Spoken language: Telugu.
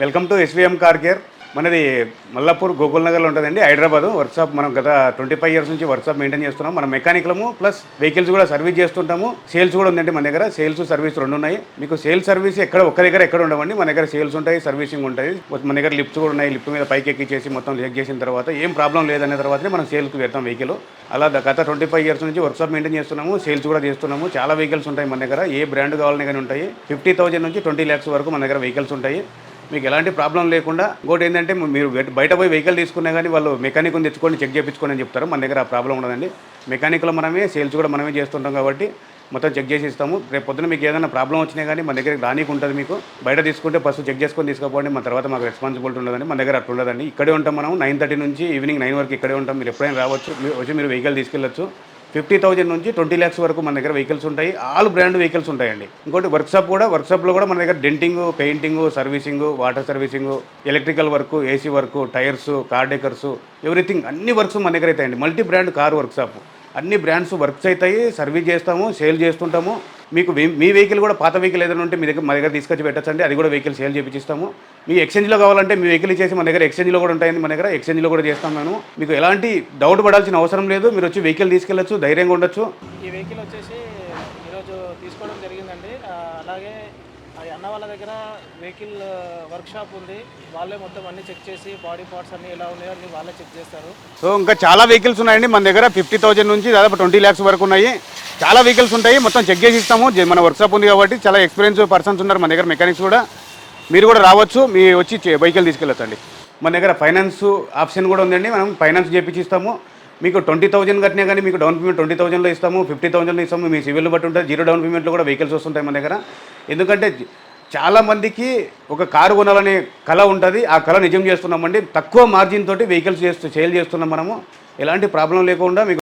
Welcome to SVM car care. మనది మల్లాపూర్ గోకుల్ నగర్లో ఉంటుందండి, హైదరాబాద్. వర్క్షాప్ మనం గత 25 ఇయర్స్ నుంచి వర్క్షాప్ మెయింటైన్ చేస్తున్నాం. మనం మెకానికలము ప్లస్ వెహికల్స్ కూడా సర్వీస్ చేస్తుంటాము. సేల్స్ కూడా ఉందండి మన దగ్గర. సేల్స్ సర్వీస్ రెండు ఉన్నాయి. మీకు సేల్ సర్వీస్ ఒక్క దగ్గర ఎక్కడ ఉండవండి. మన దగ్గర సేల్స్ ఉంటాయి, సర్వీసింగ్ ఉంటాయి. మన దగ్గర లిఫ్ట్స్ కూడా ఉన్నాయి. లిఫ్ట్ మీద పైకి ఎక్కించేసి మొత్తం చెక్ చేసిన తర్వాత ఏం ప్రాబ్లం లేదనే తర్వాతనే మనం సేల్స్కి పెడతాం వెహికల్. అలా గత 25 ఇయర్స్ నుంచి వర్క్షాప్ మెయింటైన్ చేస్తున్నాము. సేల్స్ కూడా చేస్తున్నాము. చాలా వెహికల్స్ ఉంటాయి మన దగ్గర. ఏ బ్రాండ్ కావాలని కానీ ఉంటాయి. 50,000 నుంచి 20 lakhs వరకు మన దగ్గర వెహికల్స్ ఉంటాయి. మీకు ఎలాంటి ప్రాబ్లం లేకుండా. ఇంకోటి ఏంటంటే మీరు బయట పోయి వెహికల్ తీసుకున్నా కానీ వాళ్ళు మెకానిక్ని తెచ్చుకొని చెక్ చేయించుకొని అని చెప్తారు. మన దగ్గర ఆ ప్రాబ్లం ఉండదండి. మెకానిక్లో మనమే, సేల్స్ కూడా మనమే చేస్తుంటాం కాబట్టి మొత్తం చెక్ చేసి ఇస్తాము. రేపు పొద్దున మీకు ఏదైనా ప్రాబ్లం వచ్చినా కానీ మన దగ్గర రానికి ఉంటుంది. మీకు బయట తీసుకుంటే ఫస్ట్ చెక్ చేసుకొని తీసుకోపోండి. మన తర్వాత మాకు రెస్పాన్సిబిలిటీ ఉండదండి. మన దగ్గర అట్లా ఉండదండి. ఇక్కడే ఉంటాం మనం. 9:30 నుంచి ఈవినింగ్ 9 వరకు ఇక్కడే ఉంటాం. మీరు ఎప్పుడైనా రావచ్చు. మీరు వెహికల్ తీసుకెళ్ళచ్చు. 50,000 నుంచి 20 lakhs వరకు మన దగ్గర వెహికల్స్ ఉంటాయి. ఆల్ బ్రాండ్ వెహికల్స్ ఉంటాయండి. ఇంకోటి వర్క్షాప్లో కూడా మన దగ్గర denting, painting, servicing, water servicing, electrical work, AC work, tyres, car decors, everything అన్ని వర్క్స్ మన దగ్గర అవుతాయండి. Multi brand car workshop. అన్ని బ్రాండ్స్ వర్క్స్ అవుతాయి. సర్వీస్ చేస్తాము, సేల్ చేస్తుంటాము. మీకు మీ వెహికల్ కూడా పాత వెహికల్ ఏదైనా ఉంటే మా దగ్గర తీసుకొచ్చి పెట్టచ్చండి. అది కూడా వెహికల్ సేల్ చేయించిస్తాము. మీ ఎక్స్చేంజ్లో కావాలంటే మీ వెహికల్ ఇచ్చేసి మన దగ్గర ఎక్స్చేంజ్లో కూడా ఉంటాయండి. మన దగ్గర ఎక్స్చేంజ్లో కూడా చేస్తాం మేము. మీకు ఎలాంటి డౌట్ పడాల్సిన అవసరం లేదు. మీరు వచ్చి వెహికల్ తీసుకెళ్ళచ్చు, ధైర్యంగా ఉండొచ్చు. ఈ వెహికల్ వచ్చేసి ఈరోజు తీసుకోవడం జరిగిందండి. అలాగే అన్న వాళ్ళ దగ్గర వెహికల్ వర్క్షాప్ ఉంది. వాళ్ళే మొత్తం అన్ని చెక్ చేసి బాడీ పార్ట్స్ అన్ని ఎలా ఉన్నాయో అన్ని వాళ్ళే చెక్ చేస్తారు. సో ఇంకా చాలా వెహికల్స్ ఉన్నాయండి మన దగ్గర. 50,000 నుంచి దాదాపు 20 lakhs వరకు ఉన్నాయి. చాలా వెహికల్స్ ఉంటాయి. మొత్తం చెక్ చేసి ఇస్తాము. మన వర్క్షాప్ ఉంది కాబట్టి చాలా ఎక్స్పీరియన్స్ పర్సన్స్ ఉన్నారు మన దగ్గర, మెకానిక్స్ కూడా. మీరు కూడా రావచ్చు. మీరు వచ్చి వెహికల్ తీసుకెళ్ళొచ్చండి. మన దగ్గర ఫైనాన్స్ ఆప్షన్ కూడా ఉందండి. మనం ఫైనాన్స్ చేయించిస్తాము. మీకు 20,000 కట్టినా కానీ మీకు డౌన్ పేమెంట్ 20,000లో ఇస్తాము, 50,000లో ఇస్తాము. మీ సివిల్ బట్టి ఉంటుంది. 0 డౌన్ పేమెంట్లో కూడా వెహికల్స్ వస్తుంటాయి మన దగ్గర. ఎందుకంటే చాలామందికి ఒక కారు కొనాలనే కళ ఉంటుంది. ఆ కళ నిజం చేస్తున్నామండి. తక్కువ మార్జిన్ తోటి వెహికల్స్ సేల్ చేస్తున్నాం మనము. ఎలాంటి ప్రాబ్లం లేకుండా మీకు